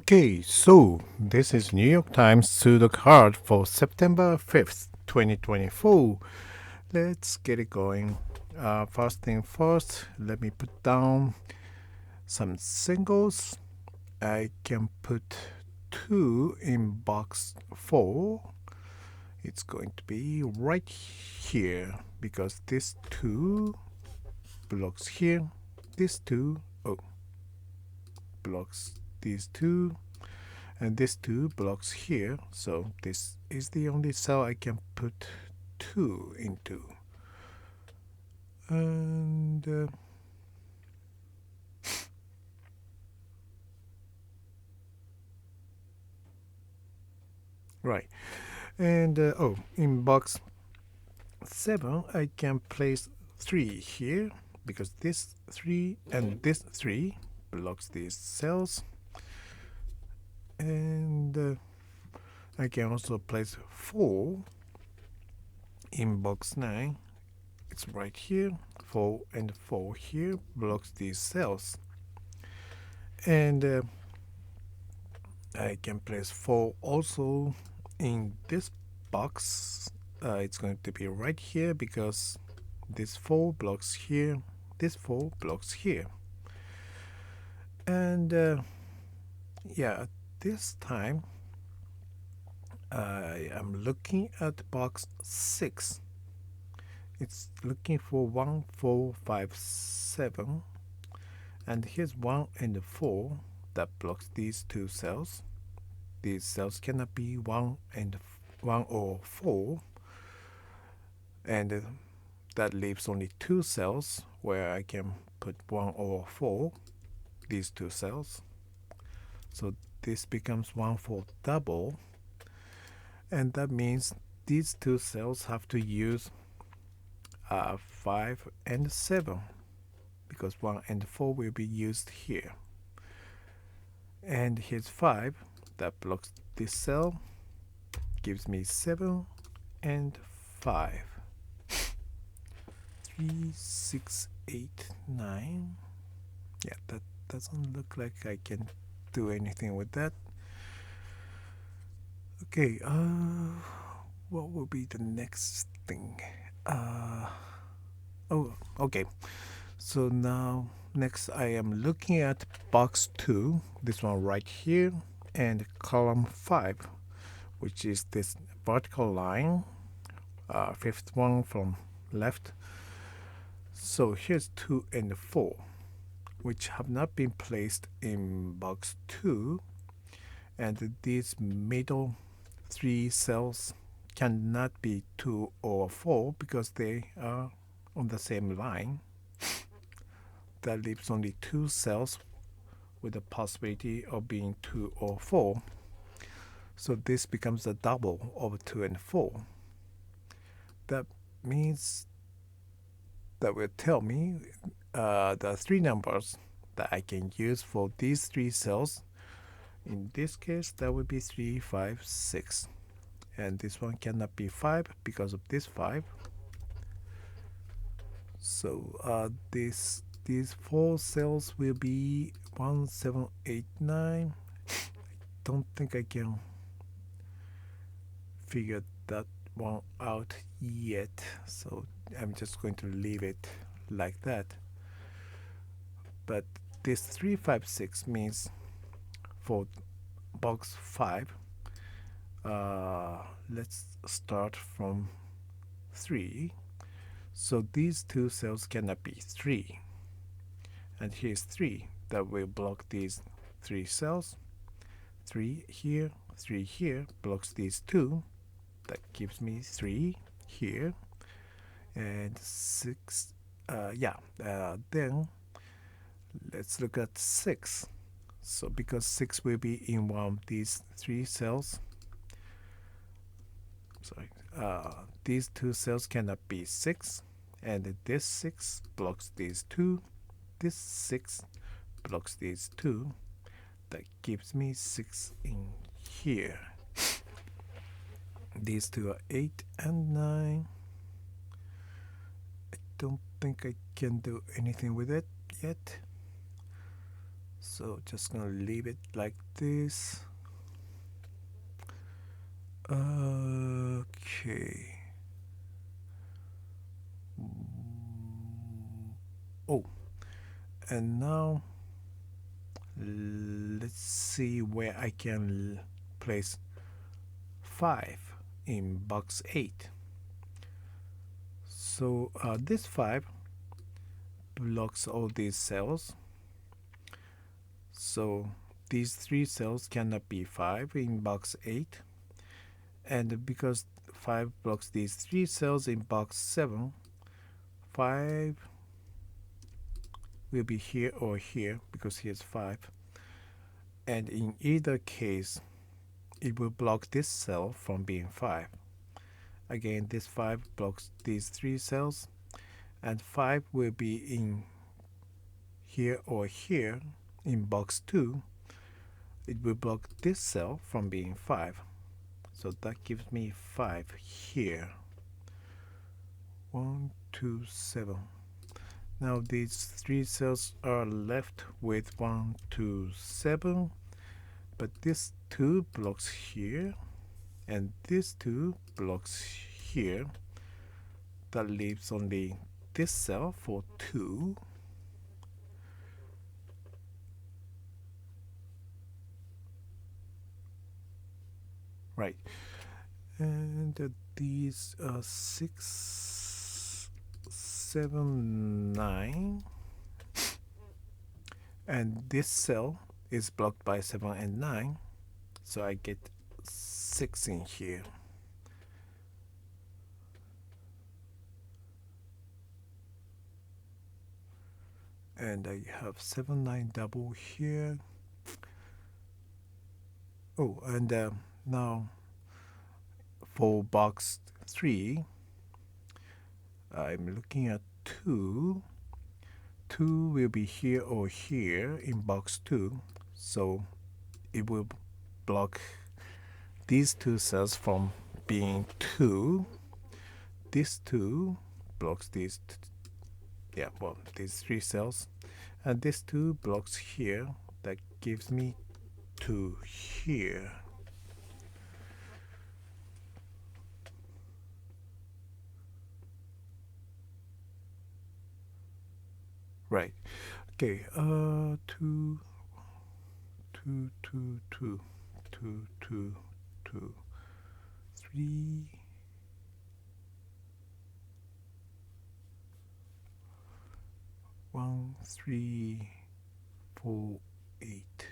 Okay, so this is New York Times Sudoku card for September 5th, 2024. Let's get it going. First thing first, let me put down some singles. I can put 2 in box 4. It's going to be right here because this 2 blocks here. This 2 blocks these 2. And this 2 blocks here, so this is the only cell I can put 2 into. And right. And in box 7, I can place 3 here because this 3 and this 3 blocks these cells. And I can also place 4 in box 9. It's right here. 4 and 4 here blocks these cells. And I can place 4 also in this box. It's going to be right here because this 4 blocks here, this 4 blocks here. And yeah, this time I am looking at box 6. It's looking for 1, 4, 5, 7. And here's 1 and 4 that blocks these 2 cells. These cells cannot be 1 or 4. And that leaves only 2 cells where I can put 1 or 4, these 2 cells. So this becomes 1, 4 double. And that means these 2 cells have to use 5 and 7 because 1 and 4 will be used here. And here's 5 that blocks this cell, gives me 7 and 5. 3, 6, 8, 9. Yeah, that doesn't look like I can do anything with that. Okay, what will be the next thing? Okay. So now, next I am looking at box 2, this one right here, and column 5, which is this vertical line, fifth one from left. So here's 2 and 4, which have not been placed in box 2, and these middle 3 cells cannot be 2 or 4 because they are on the same line. That leaves only 2 cells with the possibility of being 2 or 4. So this becomes a double of 2 and 4. That means that will tell me the 3 numbers that I can use for these 3 cells. In this case, that would be 3, 5, 6. And this one cannot be 5 because of this 5. So these 4 cells will be 1, 7, 8, 9. I don't think I can figure that one out yet, so I'm just going to leave it like that. But this 3, 5, 6 means for box 5, let's start from 3. So these 2 cells cannot be 3. And here's 3 that will block these 3 cells. 3 here, 3 here blocks these 2. That gives me 3 here. And 6. Then let's look at 6. So because 6 will be in one of these 3 cells. These 2 cells cannot be 6. And this 6 blocks these 2. This 6 blocks these 2. That gives me 6 in here. These 2 are 8 and 9. I don't think I can do anything with it yet. So just gonna leave it like this. Okay. Oh, and now let's see where I can place 5 in box 8. So this 5 blocks all these cells. So these 3 cells cannot be 5 in box 8. And because 5 blocks these 3 cells in box 7, 5 will be here or here because here's 5. And in either case, it will block this cell from being 5. Again, this 5 blocks these 3 cells, and 5 will be in here or here in box 2. It will block this cell from being 5. So that gives me 5 here. 1, 2, 7. Now these 3 cells are left with 1, 2, 7. But this 2 blocks here, and this 2 blocks here. That leaves only this cell for 2. Right. And these 6, 7, 9. And this cell is blocked by 7 and 9. So I get 6 in here. And I have 7, 9 double here. Oh, and now for box 3, I'm looking at 2. 2 will be here or here in box 2. So it will block these 2 cells from being 2. This 2 blocks these, these 3 cells. And this 2 blocks here. That gives me 2 here. Right. Okay. 2, 2, 2, 2, 2, 2, 2, 3. 1, 3, 4, 8.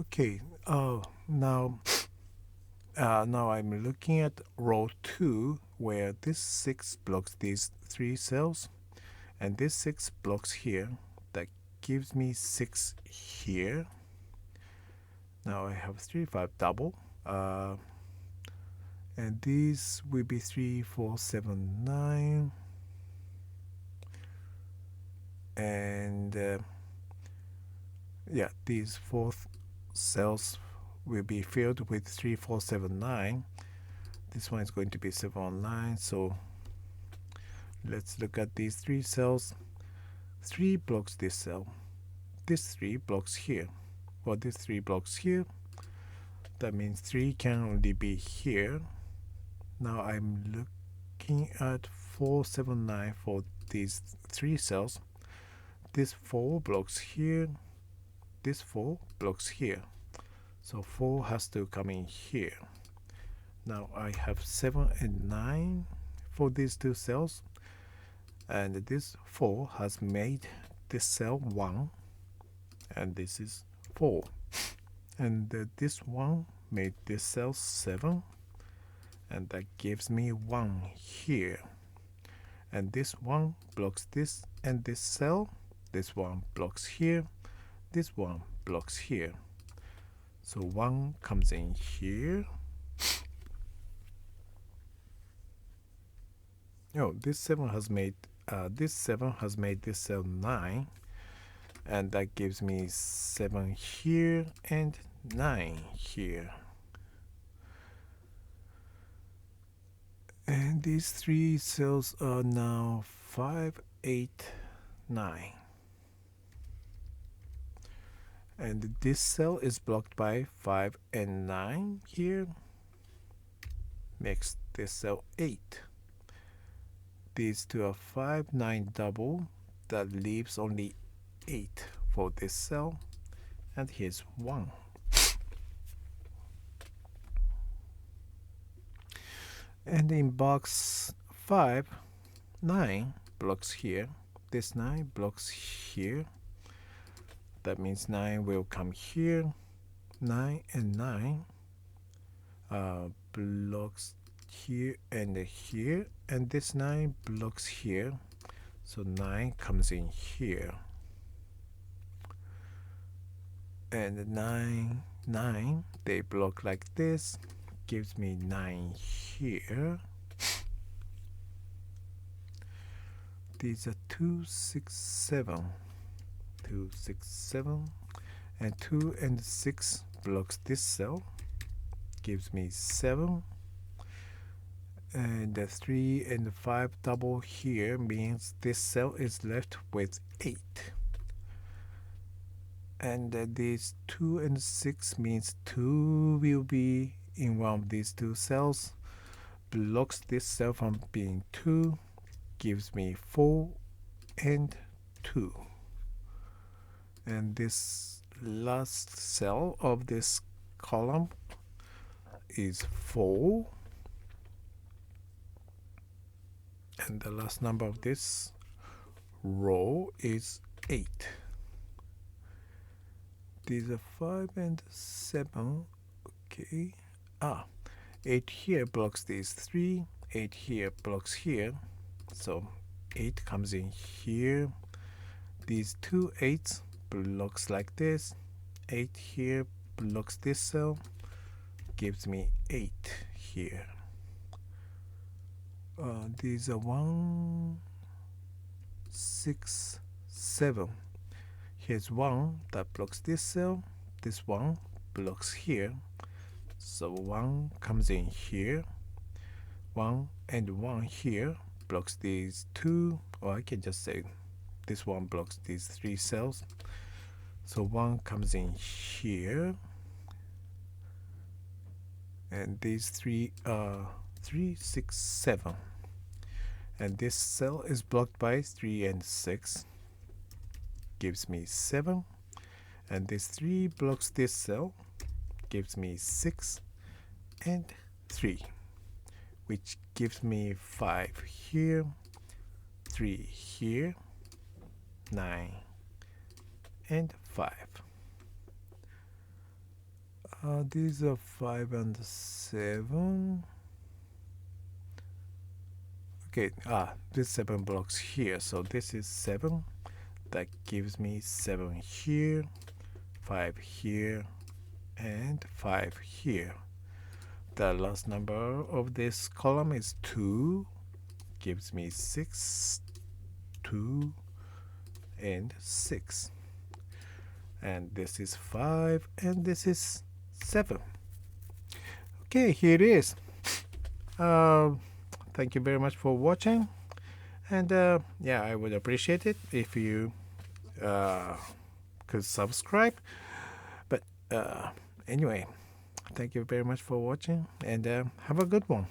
Okay. Now I'm looking at row 2, where this 6 blocks these 3 cells, and this 6 blocks here. That gives me 6 here. Now I have 3, 5 double. And these will be 3, 4, 7, 9. And these 4 cells will be filled with 3, 4, 7, 9. This one is going to be 7, 9. So let's look at these 3 cells. 3 blocks this cell. This 3 blocks here. Well, this 3 blocks here. That means 3 can only be here. Now I'm looking at 4, 7, 9 for these 3 cells. This 4 blocks here. This 4 blocks here. So 4 has to come in here. Now I have 7 and 9 for these 2 cells. And this 4 has made this cell 1. And this is 4. And this 1 made this cell 7. And that gives me 1 here. And this 1 blocks this and this cell. This 1 blocks here. This 1 blocks here. So 1 comes in here. Oh, this 7 has made this cell 9. And that gives me 7 here and 9 here. And these 3 cells are now 5, 8, 9. And this cell is blocked by 5 and 9 here. Makes this cell 8. These two are 5, 9 double. That leaves only 8 for this cell. And here's 1. And in box 5, 9 blocks here. This 9 blocks here. That means 9 will come here. 9 and 9 blocks here and here. And this 9 blocks here. So 9 comes in here. And 9, 9, they block like this. Gives me 9 here. These are 2, 6, 7. 2, 6, 7. And 2 and 6 blocks this cell. Gives me 7. And the 3 and 5 double here means this cell is left with 8. And these 2 and 6 means 2 will be in one of these two cells. Blocks this cell from being 2. Gives me 4 and 2. And this last cell of this column is 4. And the last number of this row is 8. These are 5 and 7. Okay. 8 here blocks these 3. 8 here blocks here. So 8 comes in here. These two 8s blocks like this. 8 here blocks this cell. Gives me 8 here. These are 1, 6, 7. Here's 1 that blocks this cell. This 1 blocks here. So 1 comes in here. 1 and 1 here blocks these 2. Or I can just say this 1 blocks these 3 cells. So 1 comes in here. And these 3 are 3, 6, 7. And this cell is blocked by 3 and 6. Gives me 7. And this 3 blocks this cell. Gives me 6 and 3. Which gives me 5 here. 3 here. 9 and 5. These are 5 and 7. Okay, this 7 blocks here, so this is 7. That gives me 7 here, 5 here, and 5 here. The last number of this column is 2. Gives me 6, 2, and 6. And this is 5, and this is 7. Okay, here it is. Thank you very much for watching. And yeah, I would appreciate it if you could subscribe. But anyway, thank you very much for watching, and have a good one.